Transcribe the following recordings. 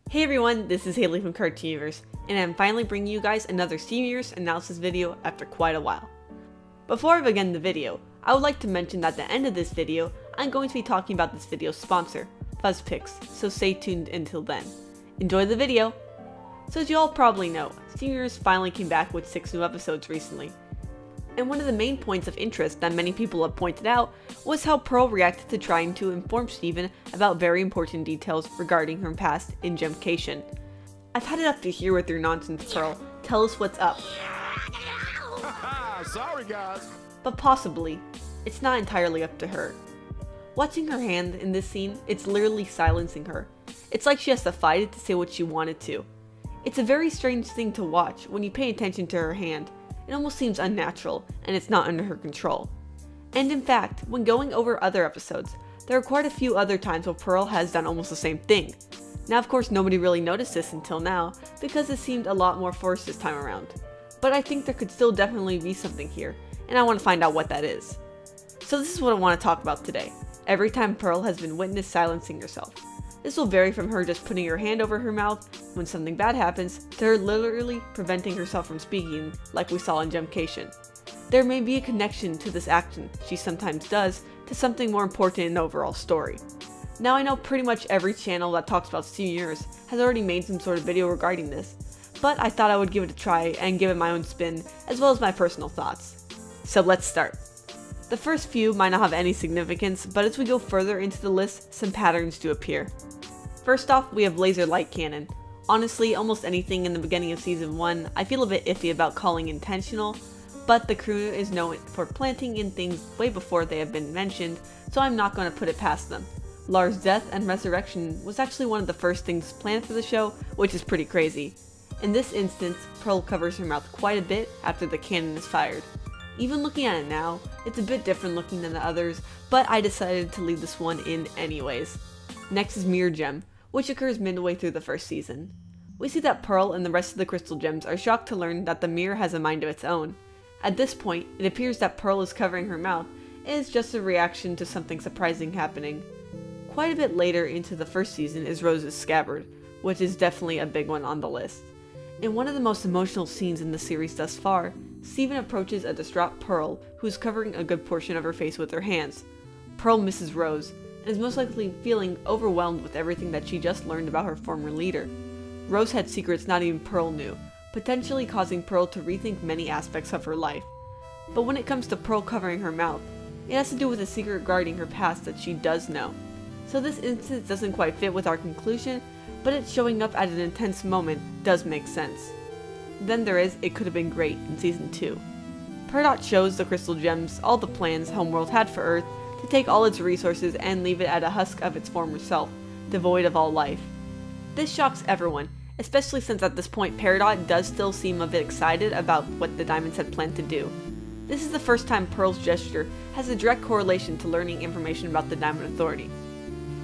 Hey everyone, this is Haley from Universe, and I'm finally bringing you guys another seniors analysis video after quite a while. Before I begin the video, I would like to mention that at the end of this video, I'm going to be talking about this video's sponsor, FuzzPicks, so stay tuned until then. Enjoy the video! So as you all probably know, Seniors finally came back with 6 new episodes recently. And one of the main points of interest that many people have pointed out was how Pearl reacted to trying to inform Steven about very important details regarding her past in gemcation. I've had it up to here with your nonsense, Pearl. Tell us what's up. Sorry, guys. But possibly, it's not entirely up to her. Watching her hand in this scene, it's literally silencing her. It's like she has to fight it to say what she wanted to. It's a very strange thing to watch when you pay attention to her hand. It almost seems unnatural, and it's not under her control. And in fact, when going over other episodes, there are quite a few other times where Pearl has done almost the same thing. Now of course nobody really noticed this until now, because it seemed a lot more forced this time around. But I think there could still definitely be something here, and I want to find out what that is. So this is what I want to talk about today. Every time Pearl has been witnessed silencing herself. This will vary from her just putting her hand over her mouth when something bad happens, to her literally preventing herself from speaking, like we saw in gemcation. There may be a connection to this action she sometimes does to something more important in the overall story. Now I know pretty much every channel that talks about seniors has already made some sort of video regarding this, but I thought I would give it a try and give it my own spin, as well as my personal thoughts. So let's start. The first few might not have any significance, but as we go further into the list, some patterns do appear. First off, we have laser light cannon. Honestly, almost anything in the beginning of season 1, I feel a bit iffy about calling intentional, but the crew is known for planting in things way before they have been mentioned, so I'm not going to put it past them. Lars' death and resurrection was actually one of the first things planned for the show, which is pretty crazy. In this instance, Pearl covers her mouth quite a bit after the cannon is fired. Even looking at it now, it's a bit different looking than the others, but I decided to leave this one in anyways. Next is Mirror Gem, which occurs midway through the first season. We see that Pearl and the rest of the crystal gems are shocked to learn that the mirror has a mind of its own. At this point, it appears that Pearl is covering her mouth is just a reaction to something surprising happening. Quite a bit later into the first season is Rose's scabbard, which is definitely a big one on the list. In one of the most emotional scenes in the series thus far, Steven approaches a distraught Pearl who's covering a good portion of her face with her hands. Pearl misses Rose, and is most likely feeling overwhelmed with everything that she just learned about her former leader. Rose had secrets not even Pearl knew, potentially causing Pearl to rethink many aspects of her life. But when it comes to Pearl covering her mouth, it has to do with a secret regarding her past that she does know. So this instance doesn't quite fit with our conclusion, but it showing up at an intense moment does make sense. Then there is It Could Have Been Great in season 2. Peridot shows the crystal gems all the plans Homeworld had for Earth to take all its resources and leave it at a husk of its former self, devoid of all life. This shocks everyone, especially since at this point Peridot does still seem a bit excited about what the diamonds had planned to do. This is the first time Pearl's gesture has a direct correlation to learning information about the Diamond Authority.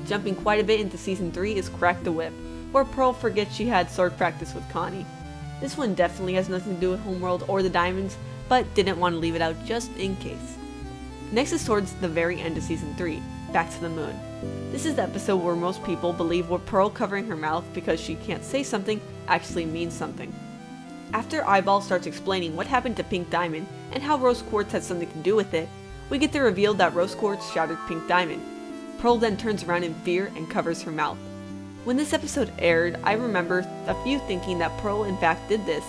Jumping quite a bit into season 3 is Crack the Whip, where Pearl forgets she had sword practice with Connie. This one definitely has nothing to do with Homeworld or the diamonds, but didn't want to leave it out just in case. Next is towards the very end of season 3, Back to the Moon. This is the episode where most people believe what Pearl covering her mouth because she can't say something actually means something. After Eyeball starts explaining what happened to Pink Diamond and how Rose Quartz had something to do with it, we get the reveal that Rose Quartz shattered Pink Diamond. Pearl then turns around in fear and covers her mouth. When this episode aired, I remember a few thinking that Pearl in fact did this,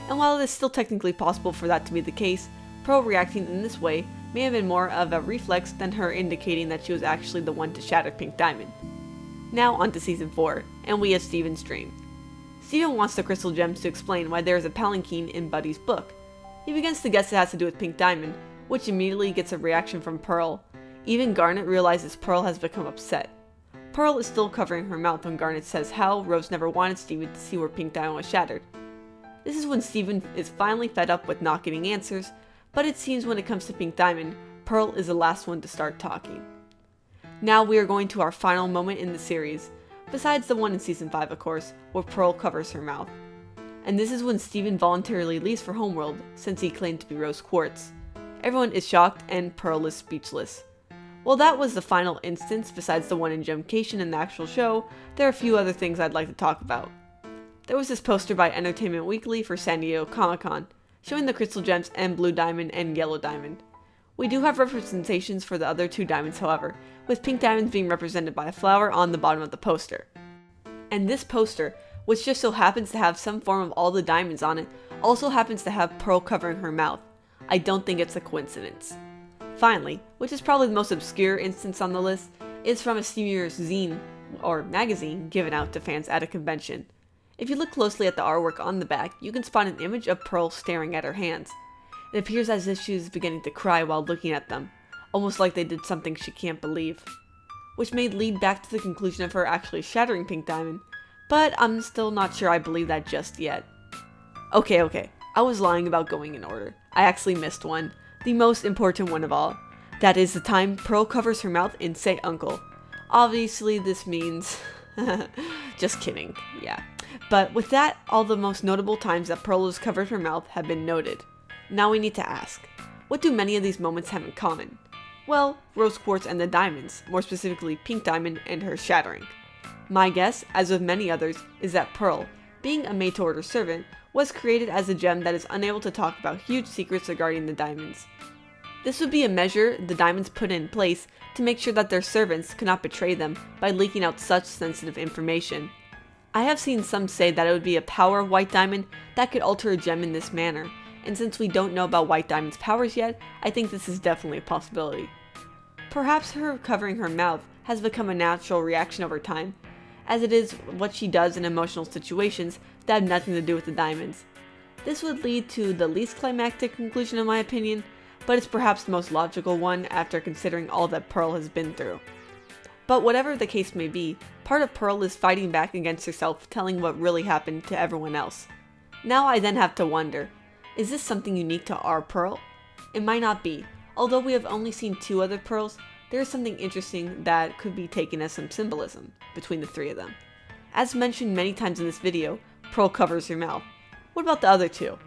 and while it is still technically possible for that to be the case, Pearl reacting in this way may have been more of a reflex than her indicating that she was actually the one to shatter Pink Diamond. Now on to season 4, and we have Steven's dream. Steven wants the crystal gems to explain why there is a palanquin in Buddy's book. He begins to guess it has to do with Pink Diamond, which immediately gets a reaction from Pearl. Even Garnet realizes Pearl has become upset. Pearl is still covering her mouth when Garnet says how Rose never wanted Steven to see where Pink Diamond was shattered. This is when Steven is finally fed up with not getting answers, but it seems when it comes to Pink Diamond, Pearl is the last one to start talking. Now we are going to our final moment in the series, besides the one in season 5 of course, where Pearl covers her mouth. And this is when Steven voluntarily leaves for Homeworld, since he claimed to be Rose Quartz. Everyone is shocked and Pearl is speechless. While that was the final instance, besides the one in Gemcation in the actual show, there are a few other things I'd like to talk about. There was this poster by Entertainment Weekly for San Diego Comic-Con, showing the crystal gems and blue diamond and yellow diamond. We do have representations for the other two diamonds, however, with pink diamonds being represented by a flower on the bottom of the poster. And this poster, which just so happens to have some form of all the diamonds on it, also happens to have Pearl covering her mouth. I don't think it's a coincidence. Finally, which is probably the most obscure instance on the list, is from a Steam zine, or magazine, given out to fans at a convention. If you look closely at the artwork on the back, you can spot an image of Pearl staring at her hands. It appears as if she is beginning to cry while looking at them, almost like they did something she can't believe. Which may lead back to the conclusion of her actually shattering Pink Diamond, but I'm still not sure I believe that just yet. Okay, I was lying about going in order. I actually missed one. The most important one of all. That is the time Pearl covers her mouth in Say Uncle. Obviously this means... just kidding, yeah. But with that, all the most notable times that Pearl has covered her mouth have been noted. Now we need to ask, what do many of these moments have in common? Well, rose quartz and the diamonds, more specifically Pink Diamond and her shattering. My guess, as with many others, is that Pearl, being a made-to-order servant, was created as a gem that is unable to talk about huge secrets regarding the diamonds. This would be a measure the diamonds put in place to make sure that their servants could not betray them by leaking out such sensitive information. I have seen some say that it would be a power of White Diamond that could alter a gem in this manner, and since we don't know about White Diamond's powers yet, I think this is definitely a possibility. Perhaps her covering her mouth has become a natural reaction over time, as it is what she does in emotional situations that have nothing to do with the diamonds. This would lead to the least climactic conclusion in my opinion, but it's perhaps the most logical one after considering all that Pearl has been through. But whatever the case may be, part of Pearl is fighting back against herself, telling what really happened to everyone else. Now I then have to wonder, is this something unique to our Pearl? It might not be. Although we have only seen 2 other Pearls, there is something interesting that could be taken as some symbolism between the 3 of them. As mentioned many times in this video, Pearl covers her mouth. What about the other 2?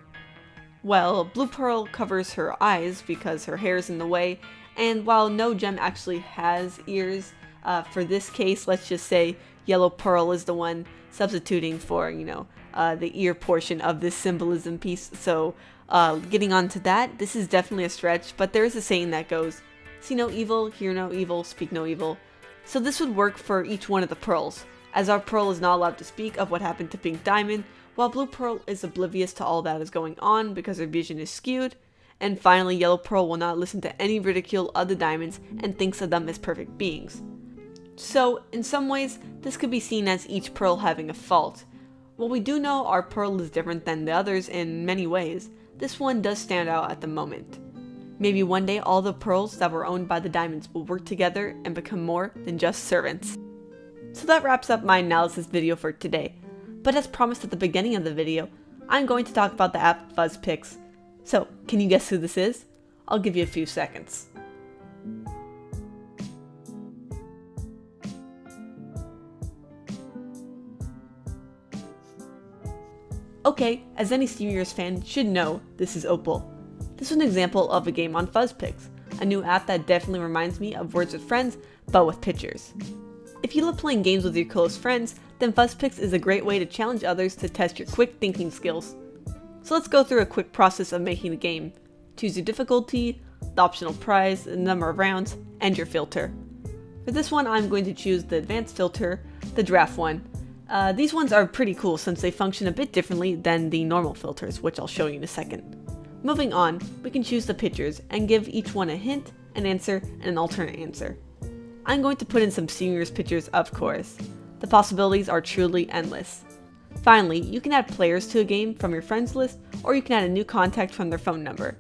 Well, Blue Pearl covers her eyes because her hair is in the way, and while no gem actually has ears, for this case, let's just say Yellow Pearl is the one substituting for, the ear portion of this symbolism piece. So, getting on to that, this is definitely a stretch, but there is a saying that goes, see no evil, hear no evil, speak no evil. So this would work for each one of the Pearls, as our Pearl is not allowed to speak of what happened to Pink Diamond, while Blue Pearl is oblivious to all that is going on because her vision is skewed, and finally Yellow Pearl will not listen to any ridicule of the diamonds and thinks of them as perfect beings. So, in some ways, this could be seen as each Pearl having a fault. While we do know our Pearl is different than the others in many ways, this one does stand out at the moment. Maybe one day all the Pearls that were owned by the diamonds will work together and become more than just servants. So that wraps up my analysis video for today. But as promised at the beginning of the video, I'm going to talk about the app FuzzPix. So, can you guess who this is? I'll give you a few seconds. Okay, as any Steam fan should know, this is Opal. This is an example of a game on FuzzPix, a new app that definitely reminds me of Words with Friends, but with pictures. If you love playing games with your close friends, then FuzzPix is a great way to challenge others to test your quick thinking skills. So let's go through a quick process of making the game. Choose your difficulty, the optional prize, the number of rounds, and your filter. For this one, I'm going to choose the advanced filter, the draft one. These ones are pretty cool since they function a bit differently than the normal filters, which I'll show you in a second. Moving on, we can choose the pictures and give each one a hint, an answer, and an alternate answer. I'm going to put in some seniors pictures, of course. The possibilities are truly endless. Finally, you can add players to a game from your friends list, or you can add a new contact from their phone number.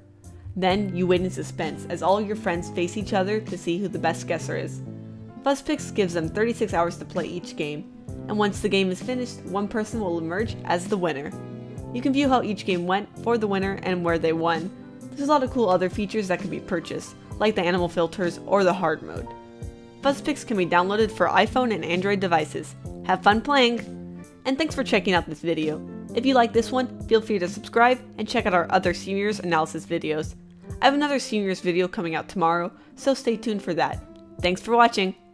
Then you wait in suspense as all your friends face each other to see who the best guesser is. FuzzPix gives them 36 hours to play each game, and once the game is finished, one person will emerge as the winner. You can view how each game went for the winner and where they won. There's a lot of cool other features that can be purchased, like the animal filters or the hard mode. FuzzPix can be downloaded for iPhone and Android devices. Have fun playing! And thanks for checking out this video. If you like this one, feel free to subscribe and check out our other seniors analysis videos. I have another seniors video coming out tomorrow, so stay tuned for that. Thanks for watching!